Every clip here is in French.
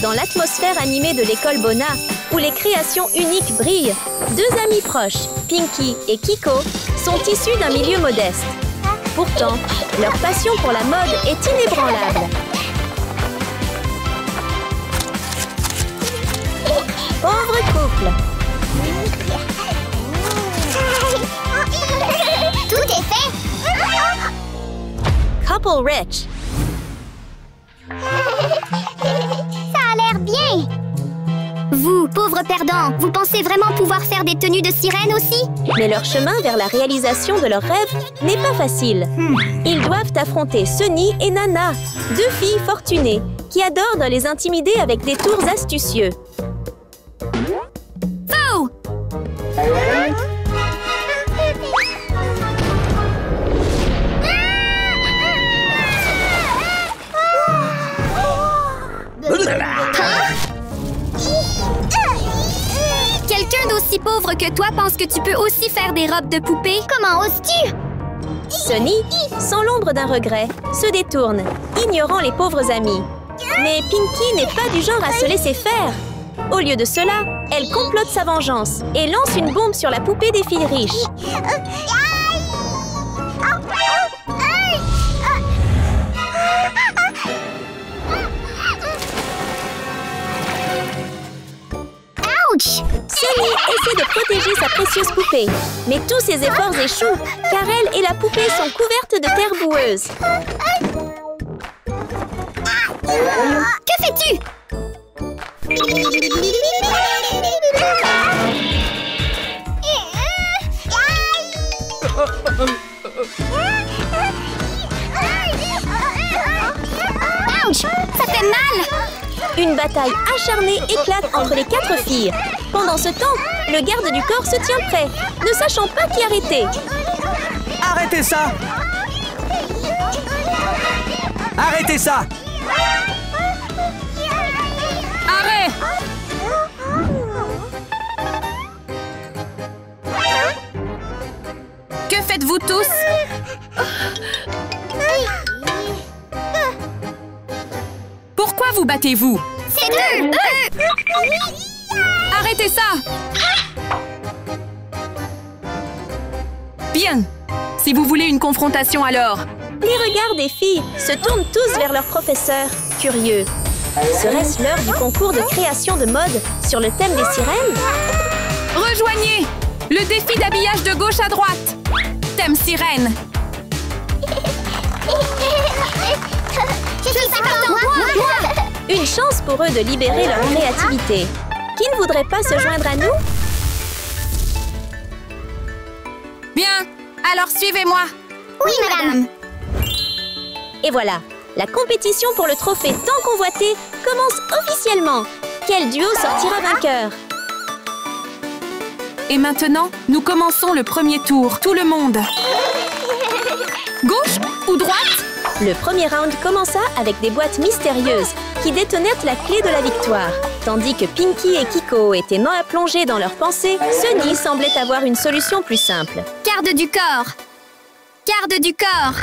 dans l'atmosphère animée de l'école Bona, où les créations uniques brillent, deux amis proches, Pinky et Kiko, sont issus d'un milieu modeste. Pourtant, leur passion pour la mode est inébranlable. Pauvre couple! Tout est fait! Couple rich. Ça a l'air bien! Vous, pauvres perdants, vous pensez vraiment pouvoir faire des tenues de sirène aussi? Mais leur chemin vers la réalisation de leurs rêves n'est pas facile. Ils doivent affronter Sunny et Nana, deux filles fortunées qui adorent de les intimider avec des tours astucieux. Faux! Quelqu'un d'aussi pauvre que toi pense que tu peux aussi faire des robes de poupée? Comment oses-tu? Sunny, sans l'ombre d'un regret, se détourne, ignorant les pauvres amis. Mais Pinky n'est pas du genre à se laisser faire. Au lieu de cela, elle complote sa vengeance et lance une bombe sur la poupée des filles riches. Ouch! Sunny essaie de protéger sa précieuse poupée, mais tous ses efforts échouent, car elle et la poupée sont couvertes de terre boueuse. Que fais-tu? Ouch! Ça fait mal! Une bataille acharnée éclate entre les quatre filles. Pendant ce temps, le garde du corps se tient prêt, ne sachant pas qui arrêter. Arrêtez ça! Arrêtez ça! Arrête! Que faites-vous tous? Pourquoi vous battez-vous? C'est eux! Arrêtez ça! Bien. Si vous voulez une confrontation alors. Les regards des filles se tournent tous vers leur professeur, curieux. Serait-ce l'heure du concours de création de mode sur le thème des sirènes? Rejoignez le défi d'habillage de gauche à droite. Thème sirène. Je suis partant! Moi! Une chance pour eux de libérer leur créativité. Qui ne voudrait pas se joindre à nous? Bien. Alors suivez-moi. Oui, madame! Et voilà, la compétition pour le trophée tant convoité commence officiellement. Quel duo sortira vainqueur? Et maintenant, nous commençons le premier tour. Tout le monde. Gauche ou droite? Le premier round commença avec des boîtes mystérieuses qui détenaient la clé de la victoire. Tandis que Pinky et Kiko étaient mains plongées dans leurs pensées, Sunny semblait avoir une solution plus simple. Garde du corps! Garde du corps!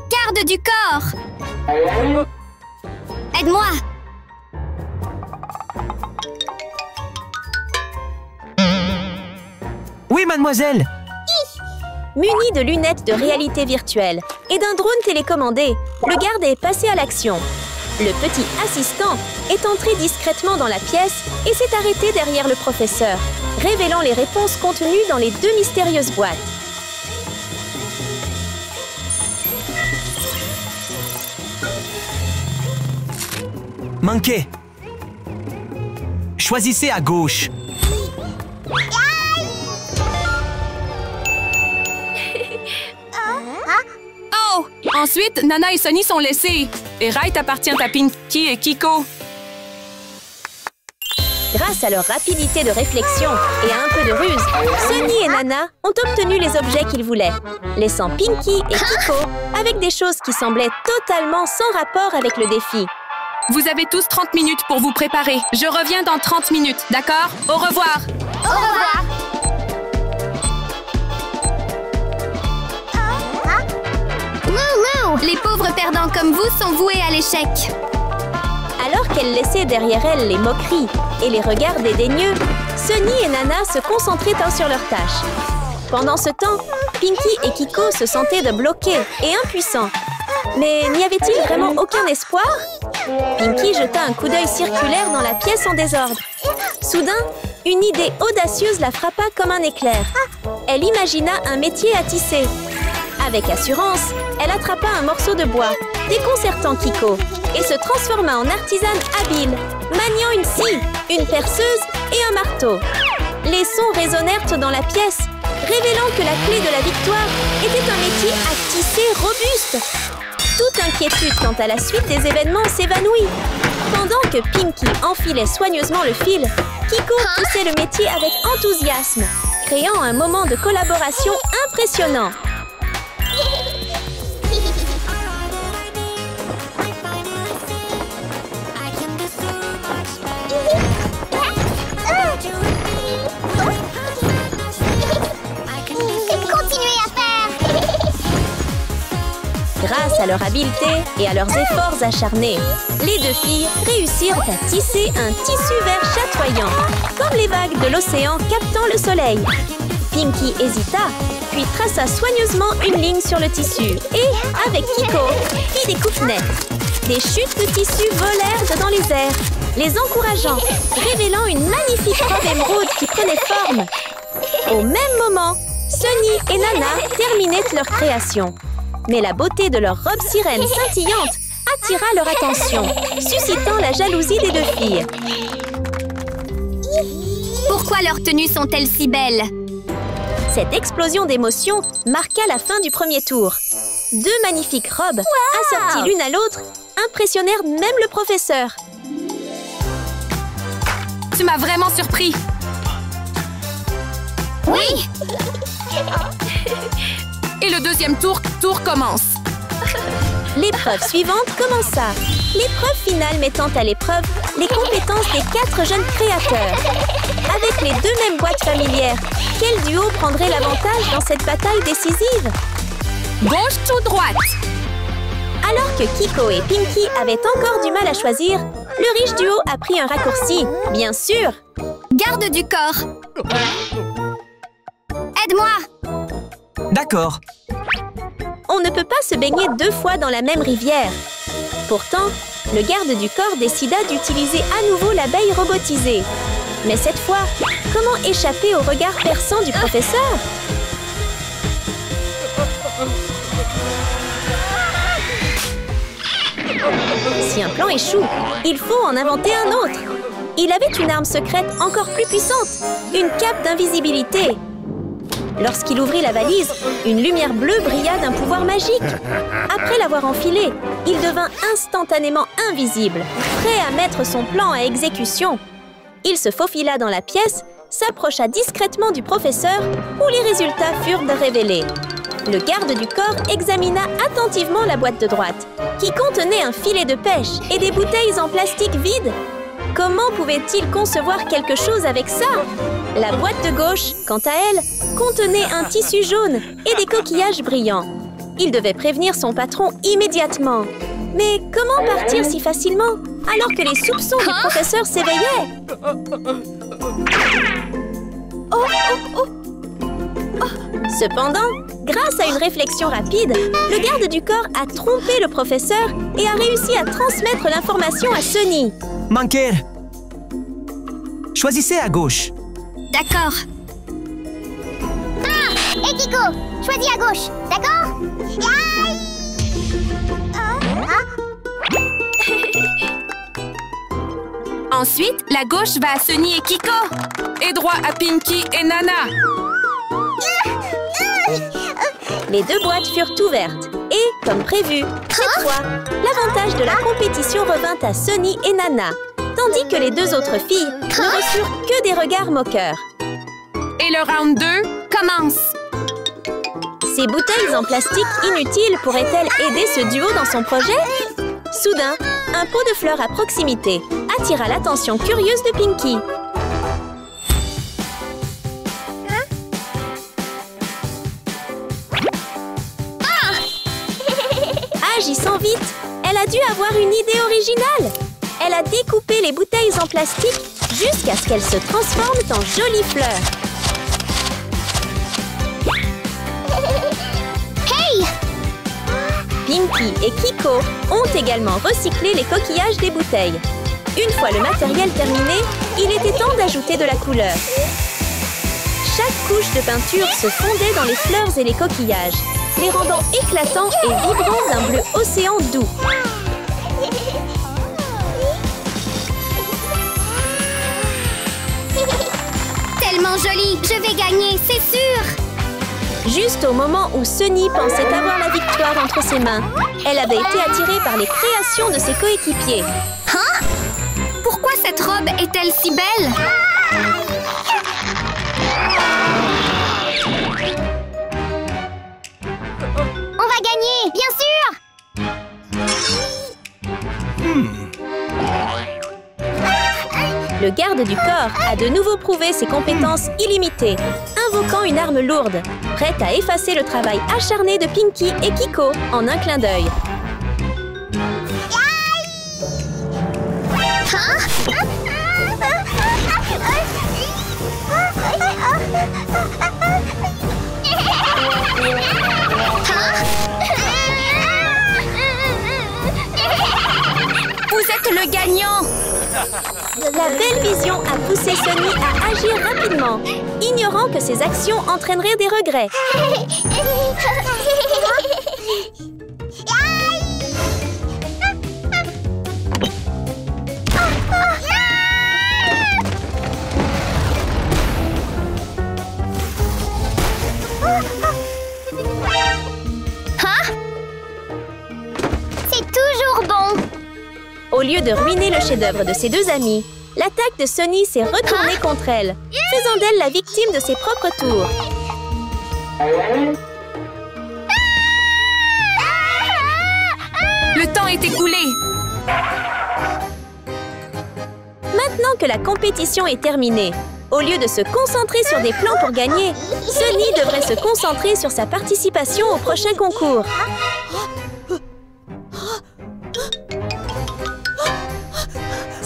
Garde du corps! Aide-moi! Oui, mademoiselle! Muni de lunettes de réalité virtuelle et d'un drone télécommandé, le garde est passé à l'action. Le petit assistant est entré discrètement dans la pièce et s'est arrêté derrière le professeur, révélant les réponses contenues dans les deux mystérieuses boîtes. Manqué! Choisissez à gauche. Oh! Ensuite, Nana et Sunny sont laissés. Et Right appartient à Pinky et Kiko. Grâce à leur rapidité de réflexion et à un peu de ruse, Sunny et Nana ont obtenu les objets qu'ils voulaient, laissant Pinky et Kiko avec des choses qui semblaient totalement sans rapport avec le défi. Vous avez tous 30 minutes pour vous préparer. Je reviens dans 30 minutes, d'accord? Au revoir! Au revoir! Les pauvres perdants comme vous sont voués à l'échec. Alors qu'elle laissait derrière elle les moqueries et les regards dédaigneux, Sunny et Nana se concentraient sur leurs tâches. Pendant ce temps, Pinky et Kiko se sentaient de bloqués et impuissants. Mais n'y avait-il vraiment aucun espoir? Pinky jeta un coup d'œil circulaire dans la pièce en désordre. Soudain, une idée audacieuse la frappa comme un éclair. Elle imagina un métier à tisser. Avec assurance, elle attrapa un morceau de bois, déconcertant Kiko, et se transforma en artisane habile, maniant une scie, une perceuse et un marteau. Les sons résonnèrent dans la pièce, révélant que la clé de la victoire était un métier à tisser robuste. Toute inquiétude quant à la suite des événements s'évanouit. Pendant que Pinky enfilait soigneusement le fil, Kiko poussait le métier avec enthousiasme, créant un moment de collaboration impressionnant. Continuez à faire. Grâce à leur habileté et à leurs efforts acharnés, les deux filles réussirent à tisser un tissu vert chatoyant, comme les vagues de l'océan captant le soleil. Pinky hésita, puis traça soigneusement une ligne sur le tissu et, avec Kiko, fit des coupes nettes. Des chutes de tissu volèrent dans les airs, les encourageant, révélant une magnifique robe émeraude qui prenait forme. Au même moment, Sunny et Nana terminaient leur création. Mais la beauté de leur robe sirène scintillante attira leur attention, suscitant la jalousie des deux filles. Pourquoi leurs tenues sont-elles si belles? Cette explosion d'émotions marqua la fin du premier tour. Deux magnifiques robes, assorties l'une à l'autre, impressionnèrent même le professeur. Tu m'as vraiment surpris! Oui! Et le deuxième tour commence. L'épreuve suivante commença. L'épreuve finale mettant à l'épreuve les compétences des 4 jeunes créateurs. Avec les deux mêmes boîtes familières, quel duo prendrait l'avantage dans cette bataille décisive? Gauche ou droite? Alors que Kiko et Pinky avaient encore du mal à choisir, le riche duo a pris un raccourci, bien sûr. Garde du corps. Aide-moi. D'accord. On ne peut pas se baigner 2 fois dans la même rivière. Pourtant, le garde du corps décida d'utiliser à nouveau l'abeille robotisée. Mais cette fois, comment échapper au regard perçant du professeur? Si un plan échoue, il faut en inventer un autre. Il avait une arme secrète encore plus puissante, une cape d'invisibilité. Lorsqu'il ouvrit la valise, une lumière bleue brilla d'un pouvoir magique. Après l'avoir enfilé, il devint instantanément invisible, prêt à mettre son plan à exécution. Il se faufila dans la pièce, s'approcha discrètement du professeur, où les résultats furent révélés. Le garde du corps examina attentivement la boîte de droite, qui contenait un filet de pêche et des bouteilles en plastique vides. Comment pouvait-il concevoir quelque chose avec ça? La boîte de gauche, quant à elle, contenait un tissu jaune et des coquillages brillants. Il devait prévenir son patron immédiatement. Mais comment partir si facilement, alors que les soupçons du professeur s'éveillaient? Cependant, grâce à une réflexion rapide, le garde du corps a trompé le professeur et a réussi à transmettre l'information à Sunny. Manquer. Choisissez à gauche. D'accord. Et Kiko, choisis à gauche, d'accord? Ensuite, la gauche va à Sunny et Kiko. Et droit à Pinky et Nana. Les deux boîtes furent ouvertes et, comme prévu, cette fois, l'avantage de la compétition revint à Sunny et Nana, tandis que les deux autres filles ne reçurent que des regards moqueurs. Et le round 2 commence. Ces bouteilles en plastique inutiles pourraient-elles aider ce duo dans son projet? Soudain, un pot de fleurs à proximité attira l'attention curieuse de Pinky. Agissant vite, elle a dû avoir une idée originale. Elle a découpé les bouteilles en plastique jusqu'à ce qu'elles se transforment en jolies fleurs. Hey! Pinky et Kiko ont également recyclé les coquillages des bouteilles. Une fois le matériel terminé, il était temps d'ajouter de la couleur. Chaque couche de peinture se fondait dans les fleurs et les coquillages, les rendant éclatants et vibrants d'un bleu océan doux. Tellement joli! Je vais gagner, c'est sûr! Juste au moment où Sunny pensait avoir la victoire entre ses mains, elle avait été attirée par les créations de ses coéquipiers. Hein? Pourquoi cette robe est-elle si belle? On va gagner, bien sûr! Le garde du corps a de nouveau prouvé ses compétences illimitées, invoquant une arme lourde, prête à effacer le travail acharné de Pinky et Kiko en un clin d'œil. Vous êtes le gagnant! La belle vision a poussé Sunny à agir rapidement, ignorant que ses actions entraîneraient des regrets. C'est toujours bon! Au lieu de ruiner le chef-d'œuvre de ses deux amis, l'attaque de Sunny s'est retournée contre elle, faisant d'elle la victime de ses propres tours. Le temps est écoulé! Maintenant que la compétition est terminée, au lieu de se concentrer sur des plans pour gagner, Sunny devrait se concentrer sur sa participation au prochain concours.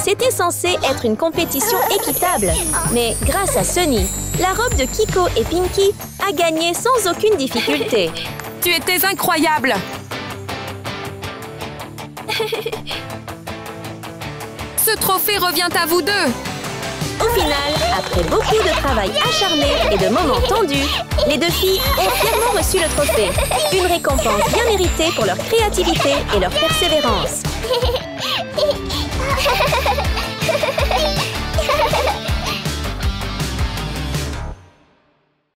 C'était censé être une compétition équitable, mais grâce à Sunny, la robe de Kiko et Pinky a gagné sans aucune difficulté. Tu étais incroyable! Ce trophée revient à vous deux! Au final, après beaucoup de travail acharné et de moments tendus, les deux filles ont fièrement reçu le trophée. Une récompense bien méritée pour leur créativité et leur persévérance.